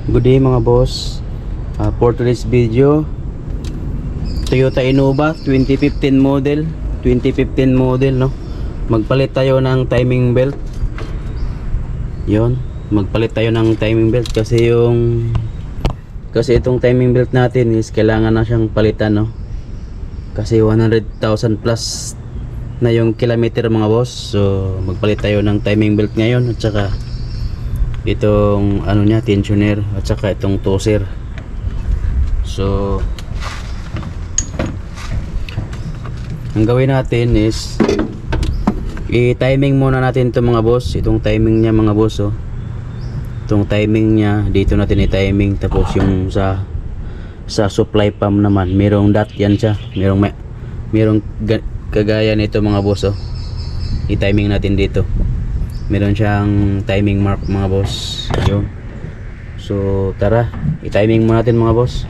Good day mga boss. For today's video, Toyota Innova 2015 model. 2015 model, no? Magpalit tayo ng timing belt. Yon, magpalit tayo ng timing belt kasi itong timing belt natin is kailangan na siyang palitan, no? Kasi 100,000 plus na yung kilometer mga boss. So magpalit tayo ng timing belt ngayon, at saka itong ano niya, tensioner, at saka itong toser. So ang gawin natin is i-timing muna natin itong mga boss. Itong timing niya mga boss, oh. Itong timing niya dito natin i-timing. Tapos yung sa supply pump naman, merong dot yan siya, merong kagaya nito mga boss, oh. I-timing natin dito, meron siyang timing mark mga boss. Yun. So tara, i-timing muna natin mga boss.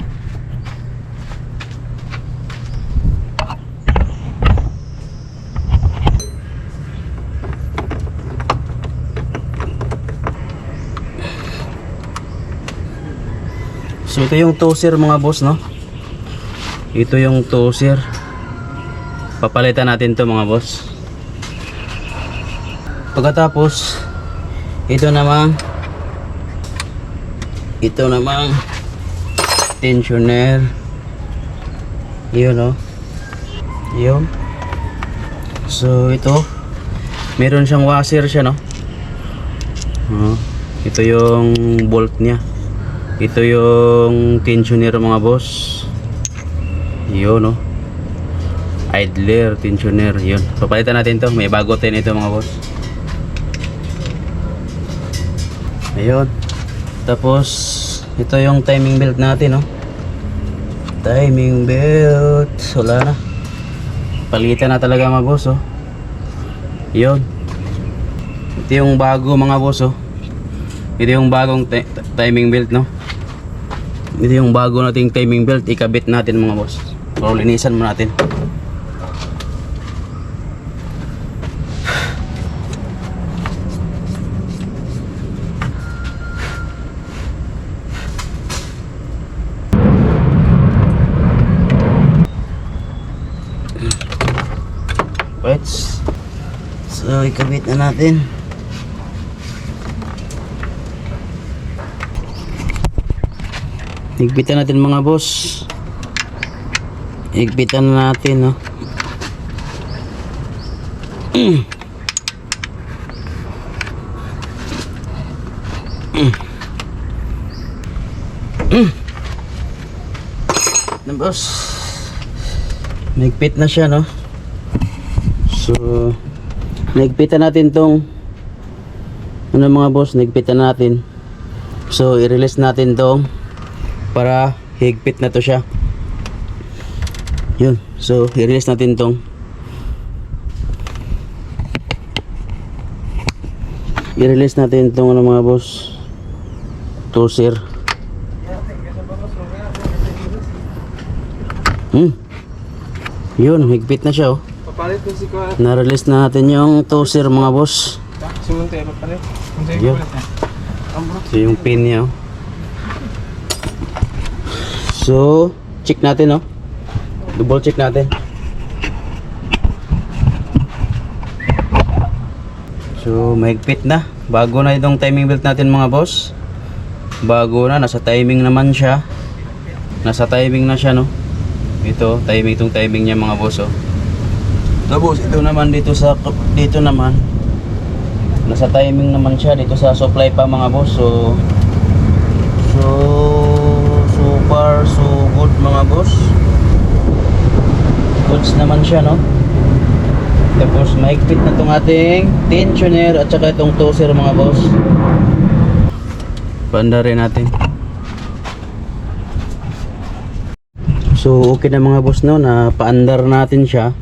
So ito yung toser mga boss, no? Ito yung toser. Papalitan natin to mga boss. Pagkatapos ito namang tensioner. Yun, no? Yun. So ito, meron siyang washer siya, no? Ito yung bolt niya. Ito yung tensioner mga boss. Yun, no? Idler, tensioner. Yun, papalitan natin to. May bago din ito mga boss. Ayun. Tapos ito yung timing belt natin, no? Timing belt. Wala na, palitan na talaga mga boss, oh. Yun. Ito yung bago mga boss, oh. Ito yung bagong timing belt, no? Ito yung bago nating timing belt. Ikabit natin mga boss. So linisan mo natin. Right. So ikabit na natin. Higpitan natin mga boss. Higpitan natin, no? Na boss, nagpit na siya, no? So nagpitan natin tong ano mga boss, nagpitan natin. So i-release natin tong para higpit na to siya. Yun. So i-release natin tong ano mga boss, toser. Yun, higpit na siya, oh. Papalit na si Kuya. Na-release na natin yung toser mga boss. Sumunti, papalit. Yun. So yung pin niya, oh. So check natin, oh. Double check natin. So mahigpit na. Bago na itong timing belt natin mga boss. Bago na, nasa timing naman siya. Nasa timing na siya, no? Ito, itong timing niya mga boss, oh. Tapos ito naman dito naman nasa timing naman siya dito sa supply pa mga boss. So far so good mga boss. Goods naman siya, no? Tapos mahigpit na itong ating tensioner at saka itong toser mga boss. Paanda rin natin. So okay na mga boss, no? Na paandar natin siya.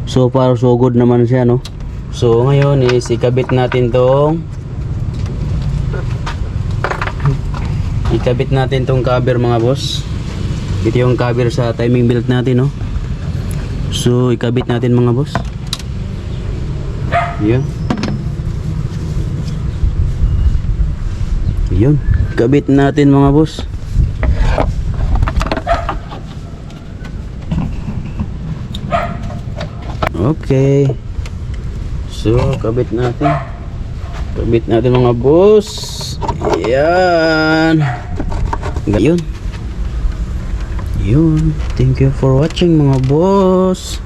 So far so good naman siya, no? So ngayon is ikabit natin tong cover mga boss. Ito yung cover sa timing belt natin, no? So ikabit natin mga boss. Yun. Yun. Kabit natin mga boss. Okay. So, kabit natin. Kabit natin mga boss. Ayan. Yun. Yun. Thank you for watching mga boss.